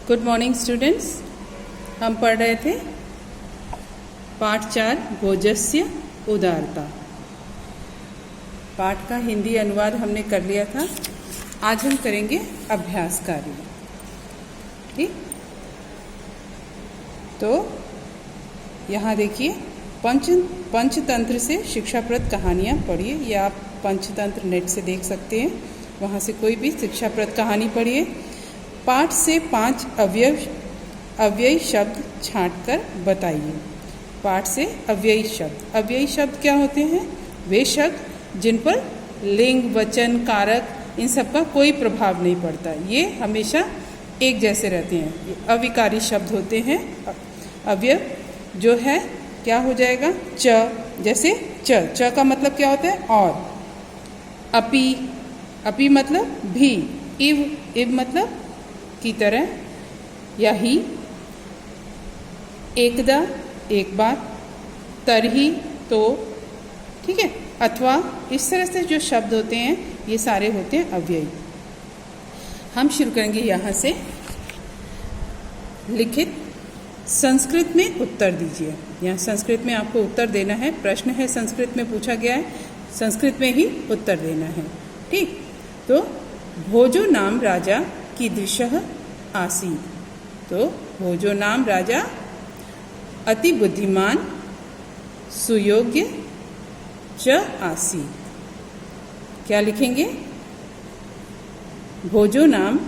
Good morning students. हम पढ़ रहे थे पाठ 4 भोजस्य उदारता। पाठ का हिंदी अनुवाद हमने कर लिया था। आज हम करेंगे अभ्यास कार्य। ठीक, तो यहाँ देखिए पंचतंत्र से शिक्षाप्रद कहानियाँ पढ़िए। या आप पंचतंत्र नेट से देख सकते हैं, वहाँ से कोई भी शिक्षाप्रद कहानी पढ़िए। पाठ से 5 अव्ययी शब्द छांटकर बताइए। पाठ से अव्ययी शब्द क्या होते हैं? वे शब्द जिन पर लिंग, वचन, कारक इन सब का कोई प्रभाव नहीं पड़ता, ये हमेशा एक जैसे रहते हैं। ये अविकारी शब्द होते हैं। अव्यय जो है क्या हो जाएगा? च, जैसे च का मतलब क्या होता है? और। अपी मतलब भी। इव मतलब की तरह या ही। एकदा एक बार। तरही तो। ठीक है, अथवा। इस तरह से जो शब्द होते हैं ये सारे होते हैं अव्ययी। हम शुरू करेंगे यहाँ से। लिखित संस्कृत में उत्तर दीजिए। यहाँ संस्कृत में आपको उत्तर देना है। प्रश्न है, संस्कृत में पूछा गया है, संस्कृत में ही उत्तर देना है। ठीक, तो भोजो नाम राजा कीदृशः आसीत्। तो भोजो नाम राजा अति बुद्धिमान सुयोग्य च आसीत्। क्या लिखेंगे? भोजो नाम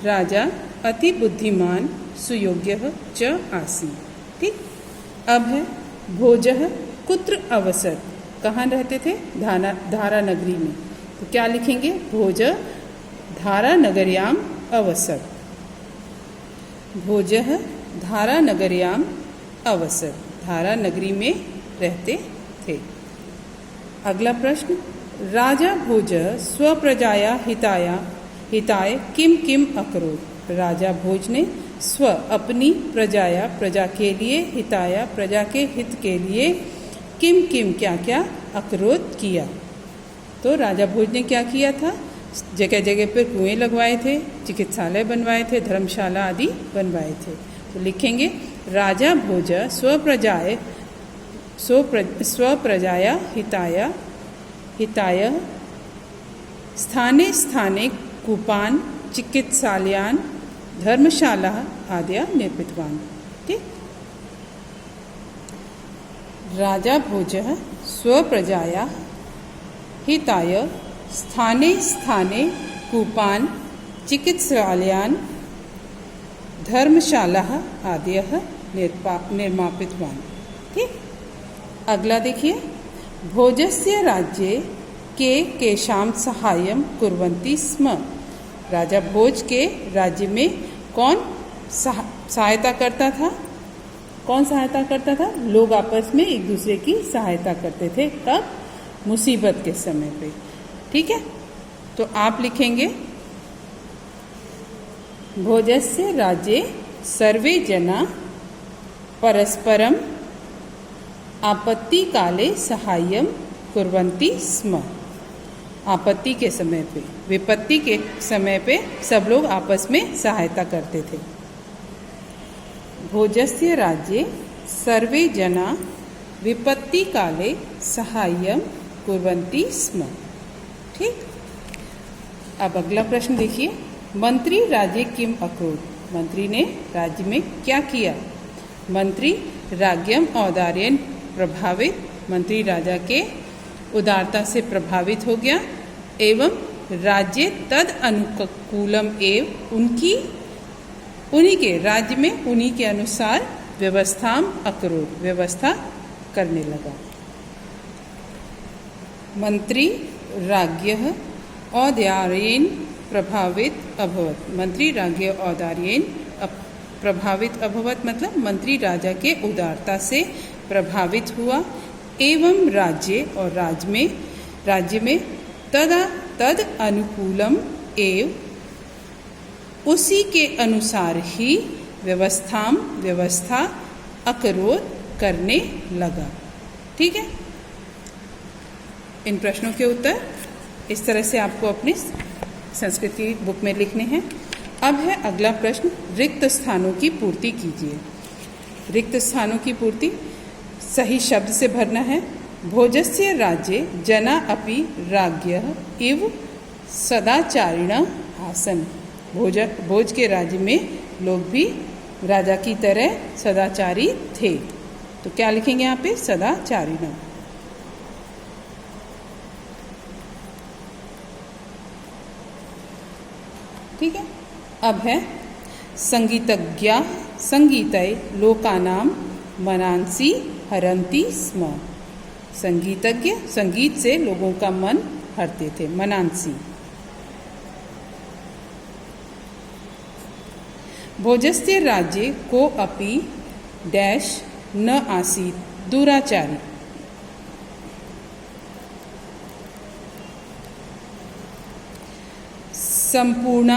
राजा अति बुद्धिमान सुयोग्य च आसीत्। ठीक, अब है भोजः कुत्र अवसत्। कहाँ रहते थे? धारा नगरी में। तो क्या लिखेंगे? भोज धारा नगर्याम अवसत्। भोजः धारा नगर्याम अवसत्, धारा नगरी में रहते थे। अगला प्रश्न, राजा भोज स्वप्रजाया हिताय किम किम अकरोत्। राजा भोज ने स्व अपनी प्रजाया प्रजा के लिए, हिताया प्रजा के हित के लिए, किम किम क्या क्या अकरोत् किया। तो राजा भोज ने क्या किया था? जगह जगह पर कुएं लगवाए थे, चिकित्सालय बनवाए थे, धर्मशाला आदि बनवाए थे। तो लिखेंगे राजा भोज स्वप्रजाया हिताय स्थाने स्थाने कूपान चिकित्सालयान धर्मशाला आदि निर्मितवान। ठीक, राजा भोज स्वप्रजाया हिताय स्थाने स्थाने कूपान चिकित्सालयान धर्मशाला आदि निर्मापितवान। ठीक, अगला देखिए, भोजस्य राज्ये केषां सहायं कुर्वन्ति स्म। राजा भोज के राज्य में कौन सहायता करता था? कौन सहायता करता था? लोग आपस में एक दूसरे की सहायता करते थे। कब? मुसीबत के समय पे। ठीक है, तो आप लिखेंगे भोजस्य राज्ये सर्वे जना परस्परम आपत्ति काले सहाय्यम कुर्वन्ति स्म। आपत्ति के समय पे, विपत्ति के समय पे सब लोग आपस में सहायता करते थे। भोजस्य राज्ये सर्वे जना विपत्ति काले सहाय्यम कुर्वन्ति स्म। ठीक, अब अगला प्रश्न देखिए, मंत्री राज्ये किम अकरोत्। मंत्री ने राज्य में क्या किया? मंत्री राज्ञम औदार्येन प्रभावित। मंत्री राजा के उदारता से प्रभावित हो गया। एवं राज्य तद अनुकूलम एवं उन्हीं के राज्य में उन्हीं के अनुसार व्यवस्थाम अकरोत्, व्यवस्था करने लगा। मंत्री राज्ञः औदार्येन प्रभावित अभवत्। मंत्री राज्ञ औदार्येन प्रभावित अभवत् मतलब मंत्री राजा के उदारता से प्रभावित हुआ। एवं राज्य और राज्य में तद अनुकूलम एव उसी के अनुसार ही व्यवस्था अकरोत् करने लगा। ठीक है, इन प्रश्नों के उत्तर इस तरह से आपको अपनी संस्कृत की बुक में लिखने हैं। अब है अगला प्रश्न, रिक्त स्थानों की पूर्ति कीजिए। रिक्त स्थानों की पूर्ति सही शब्द से भरना है। भोजस्य राज्ये जना अपि राज्ञः इव सदाचारिणः आसन्। भोज के राज्य में लोग भी राजा की तरह सदाचारी थे। तो क्या लिखेंगे यहाँ पे? सदाचारिणः। ठीक है, अब है संगीतज्ञा संगीतै लोकानां मनांसि हरन्ति स्म। संगीतज्ञ संगीत से लोगों का मन हरते थे, मनांसि। भोजस्य राज्ये को अपि डैश न आसीत् दुराचारी। संपूर्ण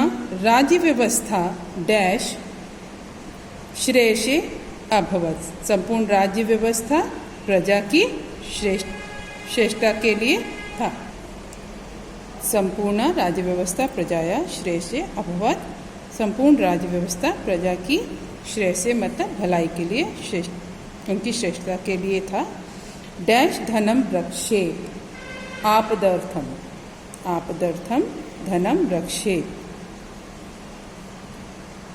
राज्य व्यवस्था डैश श्रेयसे अभवत्। संपूर्ण राज्य व्यवस्था प्रजा की श्रेष्ठता के लिए था। संपूर्ण राज्य व्यवस्था प्रजाया श्रेयसे अभवत्। संपूर्ण राज्य व्यवस्था प्रजा की श्रेयसे मतलब भलाई के लिए, उनकी श्रेष्ठता के लिए था। डैश धनम रक्षेत् आपदर्थम। आपदर्थम धनम रक्षेत्।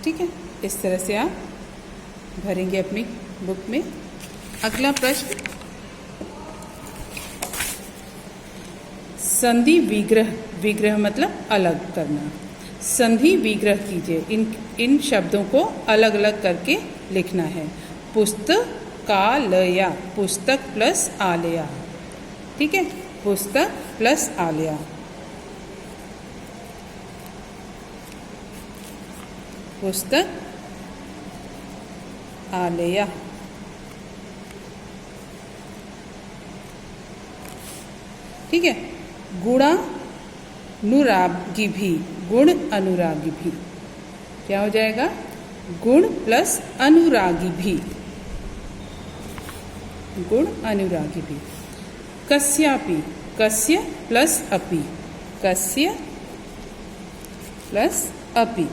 ठीक है, इस तरह से आप भरेंगे अपनी बुक में। अगला प्रश्न, संधि विग्रह। विग्रह मतलब अलग करना। संधि विग्रह कीजिए। इन शब्दों को अलग अलग करके लिखना है। पुस्तकालया, पुस्तक प्लस आलया। ठीक है, पुस्तक प्लस आलया। पुस्तक आलया। ठीक है, गुणानुरागी भी, गुण अनुरागी भी। क्या हो जाएगा? गुण प्लस अनुरागी भी, गुण अनुरागी भी। कस्यापि, कस्य प्लस अपि, कस्य प्लस अपि।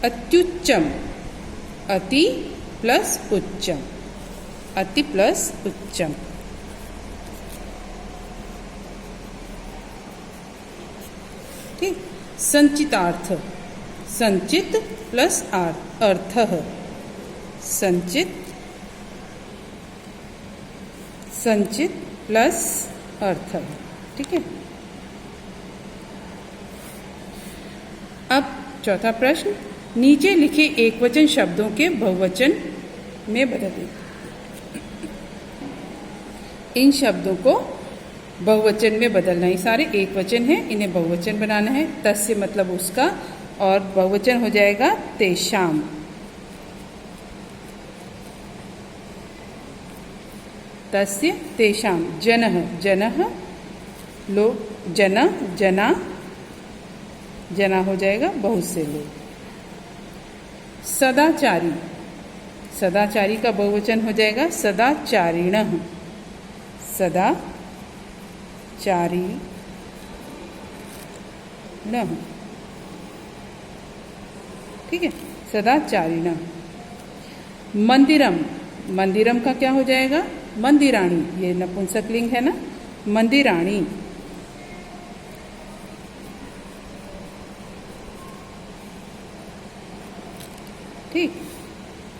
अत्युच्चम, अति प्लस उच्चम, अति प्लस उच्चम। ठीक, संचितार्थ, संचित प्लस अर्थ, संचित, संचित प्लस अर्थ। ठीक है, अब चौथा प्रश्न, नीचे लिखे एकवचन शब्दों के बहुवचन में बदलें। इन शब्दों को बहुवचन में बदलना। ये सारे एकवचन हैं, इन्हें बहुवचन बनाना है। तस्य मतलब उसका, और बहुवचन हो जाएगा तेषाम। तस्य तेषाम। जनः, जनः लोग, जना, जना, जना हो जाएगा बहुत से लोग। सदाचारी, सदाचारी का बहुवचन हो जाएगा सदाचारिणः। सदाचारिणः। ठीक है, सदाचारिणः। मंदिरम, मंदिरम का क्या हो जाएगा? मंदिराणी। ये नपुंसकलिंग है ना, मंदिराणी। ठीक,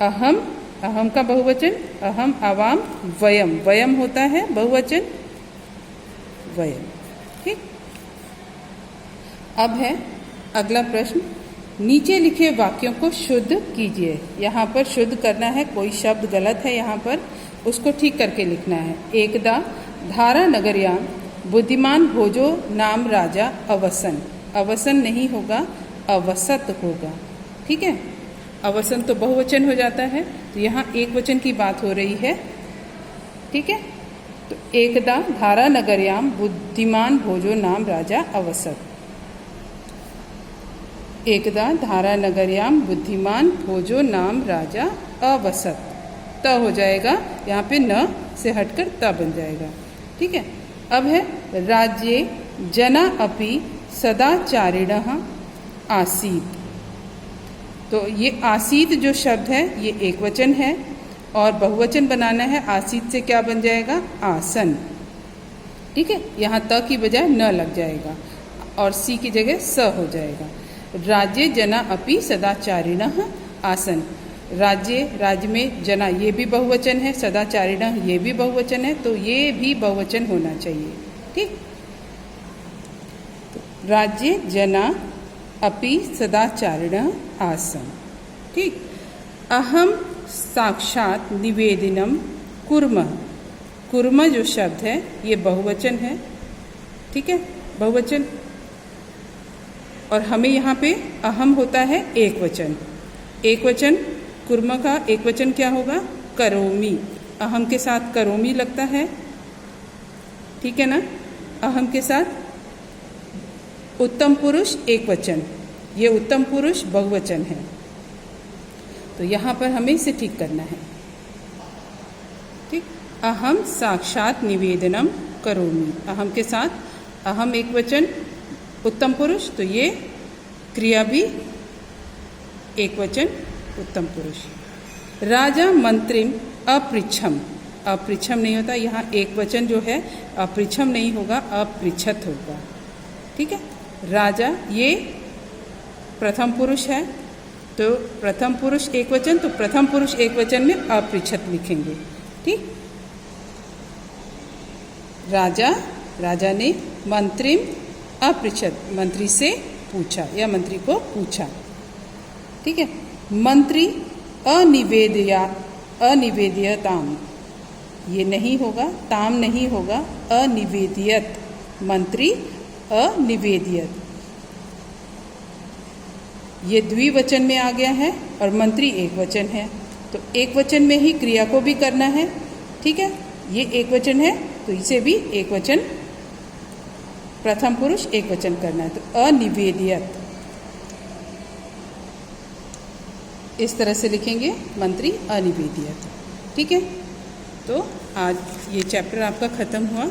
अहम, अहम का बहुवचन अहम, आवाम, वयम। वयम होता है बहुवचन, वयम। ठीक, अब है अगला प्रश्न, नीचे लिखे वाक्यों को शुद्ध कीजिए। यहाँ पर शुद्ध करना है, कोई शब्द गलत है यहाँ पर, उसको ठीक करके लिखना है। एकदा धारा नगर्याम बुद्धिमान भोजो नाम राजा अवसन। अवसन नहीं होगा, अवसत होगा। ठीक है, अवसन तो बहुवचन हो जाता है, तो यहाँ एक वचन की बात हो रही है। ठीक है, तो एकदा धारा नगर्याम बुद्धिमान भोजो नाम राजा अवसत। एकदा धारा नगरयाम बुद्धिमान भोजो नाम राजा अवसत। त हो जाएगा, यहाँ पे न से हटकर त बन जाएगा। ठीक है। अब है राज्ये जना अपि सदाचारिणः आसीत्। तो ये आसीत जो शब्द है ये एक वचन है और बहुवचन बनाना है। आसीत से क्या बन जाएगा? आसन। ठीक है। यहाँ त की बजाय न लग जाएगा और सी की जगह स हो जाएगा। राज्य जना अपि सदाचारिणः आसन। राज्य, राज्य में जना ये भी बहुवचन है, सदाचारिणः ये भी बहुवचन है, तो ये भी बहुवचन होना चाहिए। ठीक। राज्य जना अपि सदाचारिणः आसन। ठीक। अहम साक्षात निवेदनम कुर्मः। कुर्म जो शब्द है ये बहुवचन है। ठीक है, बहुवचन। और हमें यहाँ पे अहम होता है एक वचन। एक वचन कुर्म का एक वचन क्या होगा? करोमि। अहम के साथ करोमि लगता है। ठीक है ना। अहम के साथ उत्तम पुरुष एक वचन, ये उत्तम पुरुष बहुवचन है। तो यहाँ पर हमें इसे ठीक करना है। ठीक। अहम साक्षात निवेदनम करोमि। अहम के साथ अहम एक वचन, उत्तम पुरुष, तो ये क्रिया भी एक वचन उत्तम पुरुष। राजा मंत्रिम अपृच्छम। अपृच्छम नहीं होता, यहाँ एक वचन जो है अपृच्छम नहीं होगा, अपृच्छत होगा। ठीक है। राजा ये प्रथम पुरुष है, तो प्रथम पुरुष एक वचन, तो प्रथम पुरुष एक वचन में अपृच्छत लिखेंगे। ठीक। राजा, राजा ने मंत्रिम अपृच्छत, मंत्री से पूछा या मंत्री को पूछा। ठीक है। मंत्री अनिवेदयताम, ये नहीं होगा, ताम नहीं होगा, अनिवेदयत। मंत्री अनिवेदयत, ये द्विवचन में आ गया है और मंत्री एक वचन है, तो एक वचन में ही क्रिया को भी करना है। ठीक है। ये एक वचन है तो इसे भी एक वचन, प्रथम पुरुष एक वचन करना है, तो अनिवेदयत। इस तरह से लिखेंगे, मंत्री अनिवेदयत। ठीक है। तो आज ये चैप्टर आपका ख़त्म हुआ।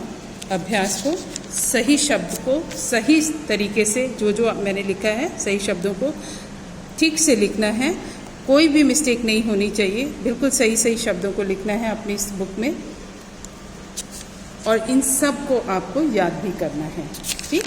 अभ्यास को, सही शब्द को सही तरीके से, जो जो मैंने लिखा है सही शब्दों को ठीक से लिखना है। कोई भी मिस्टेक नहीं होनी चाहिए, बिल्कुल सही सही शब्दों को लिखना है अपनी इस बुक में, और इन सब को आपको याद भी करना है। ठीक।